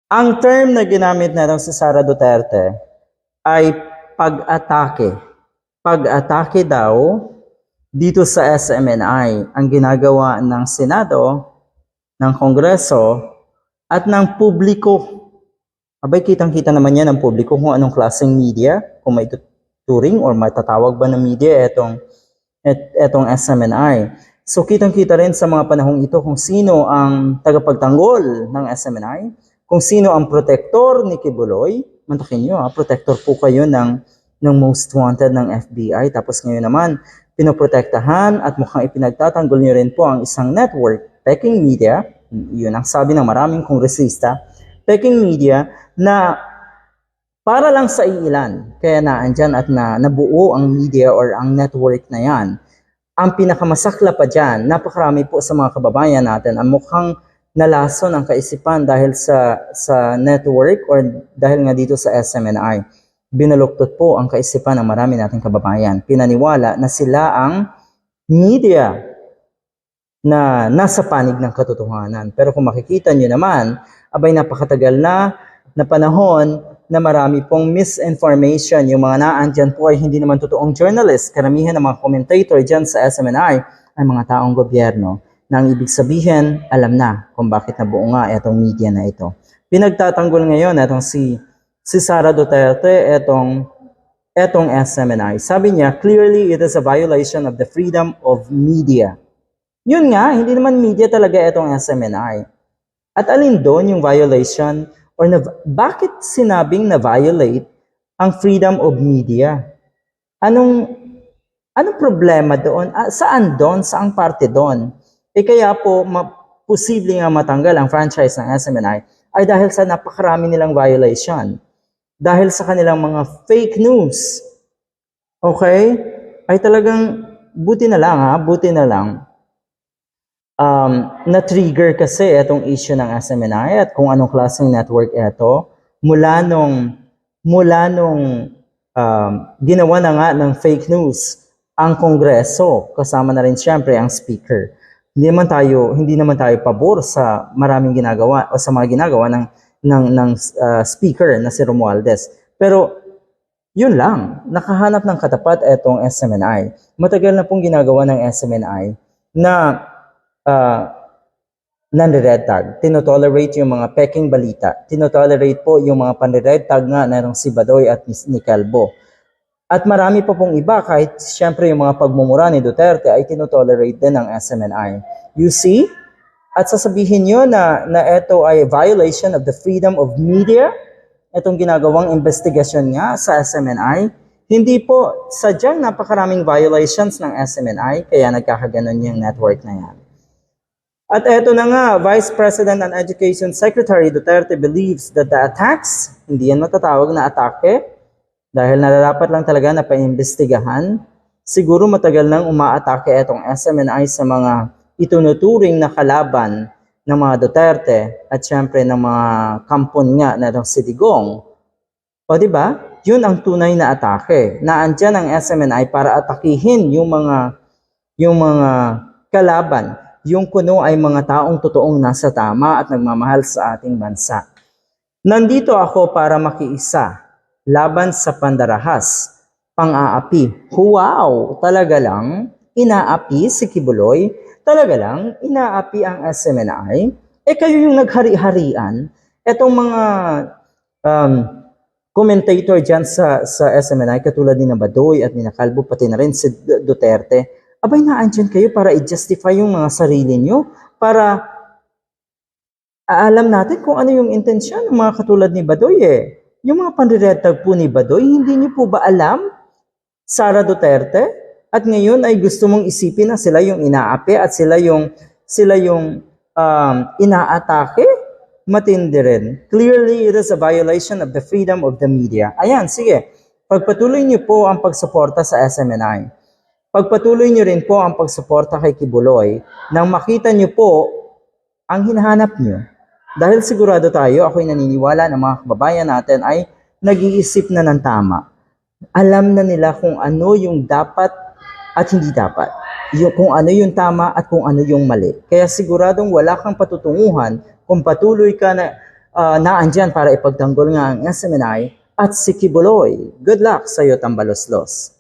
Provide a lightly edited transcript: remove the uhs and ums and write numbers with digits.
Ang term na ginamit na si Sara Duterte ay pag-atake. Pag-atake daw dito sa SMNI ang ginagawa ng Senado, ng Kongreso, at ng publiko. Abay, kitang-kita naman yan ng publiko kung anong klaseng media, kung may turing or matatawag ba na media etong SMNI. So kitang-kita rin sa mga panahong ito kung sino ang tagapagtanggol ng SMNI, kung sino ang protector ni Kibuloy. Mantakin nyo, protector po kayo ng most wanted ng FBI. Tapos ngayon naman, pinoprotektahan at mukhang ipinagtatanggol nyo rin po ang isang network, Peking Media, yun ang sabi ng maraming kongresista, Peking Media, na para lang sa ilan, kaya naandyan at nabuo ang media or ang network na yan. Ang pinakamasakla pa dyan, napakarami po sa mga kababayan natin ang mukhang nalason ang kaisipan dahil sa network or dahil nga dito sa SMNI. Binaluktot po ang kaisipan ng marami nating kababayan. Pinaniwala na sila ang media na nasa panig ng katotohanan. Pero kung makikita nyo naman, abay napakatagal na panahon na marami pong misinformation. Yung mga naandyan po ay hindi naman totoong journalist. Karamihan ng mga commentator dyan sa SMNI ay mga taong gobyerno na ang ibig sabihin, alam na kung bakit nabuo nga itong media na ito. Pinagtatanggol ngayon itong si Sara Duterte, etong SMNI. Sabi niya, clearly it is a violation of the freedom of media. Yun nga, hindi naman media talaga itong SMNI. At alin doon yung violation or bakit sinabing na-violate ang freedom of media? Anong problema doon? Saan doon? Saang parte doon? Kaya po, posible nga matanggal ang franchise ng SMNI ay dahil sa napakarami nilang violation. Dahil sa kanilang mga fake news. Okay? Ay talagang, buti na lang. Na-trigger kasi itong issue ng SMNI at kung anong klaseng network ito mula nung ginawa na nga ng fake news ang Kongreso, kasama na rin siyempre ang speaker. Hindi naman tayo pabor sa maraming ginagawa o sa mga ginagawa ng speaker na si Romualdez. Pero yun lang, nakahanap ng katapat itong SMNI. Matagal na pong ginagawa ng SMNI na nare-red tag. Tinotolerate yung mga peking balita. Tinotolerate po yung mga panre-red tag nga na si Badoy at ni Calvo. At marami pa pong iba, kahit siyempre yung mga pagmumura ni Duterte ay tinotolerate din ng SMNI. You see? At sasabihin nyo na ito ay violation of the freedom of media, itong ginagawang investigasyon nga sa SMNI. Hindi po, sadyang napakaraming violations ng SMNI, kaya nagkakaganon yung network na yan. At eto na nga, Vice President and Education Secretary Duterte believes that the attacks, hindi yan matatawag na atake, dahil nararapat lang talaga na paimbestigahan, siguro matagal nang umaatake etong SMNI sa mga itunuturing na kalaban ng mga Duterte at syempre ng mga kampon nga na itong si Digong. O diba? Yun ang tunay na atake. Naandyan ang SMNI para atakihin yung mga kalaban. Yung kuno ay mga taong totoong nasa tama at nagmamahal sa ating bansa. Nandito ako para makiisa laban sa pandarahas, pang-aapi. Wow! Talaga lang, inaapi si Kibuloy, talaga lang, inaapi ang SMNI. Kayo yung naghari-harian, etong mga commentator dyan sa SMNI, katulad ni Badoy at ni Calvo, pati na rin si Duterte, abay naandyan kayo para i-justify yung mga sarili nyo, para alam natin kung ano yung intensyon ng mga katulad ni Badoy Yung mga panriretag po ni Badoy, hindi nyo po ba alam, Sara Duterte? At ngayon ay gusto mong isipin na sila yung inaapi at sila yung inaatake? Matindi rin. Clearly, it is a violation of the freedom of the media. Ayan, sige. Pagpatuloy nyo po ang pagsuporta sa SMNI. Pagpatuloy nyo rin po ang pagsuporta kay Kibuloy nang makita nyo po ang hinahanap nyo. Dahil sigurado tayo, ako'y naniniwala na mga kababayan natin ay nag-iisip na ng tama. Alam na nila kung ano yung dapat at hindi dapat. Kung ano yung tama at kung ano yung mali. Kaya siguradong wala kang patutunguhan kung patuloy ka na naandyan para ipagtanggol nga ang SMNI at si Kibuloy. Good luck sa iyo, Tambaloslos.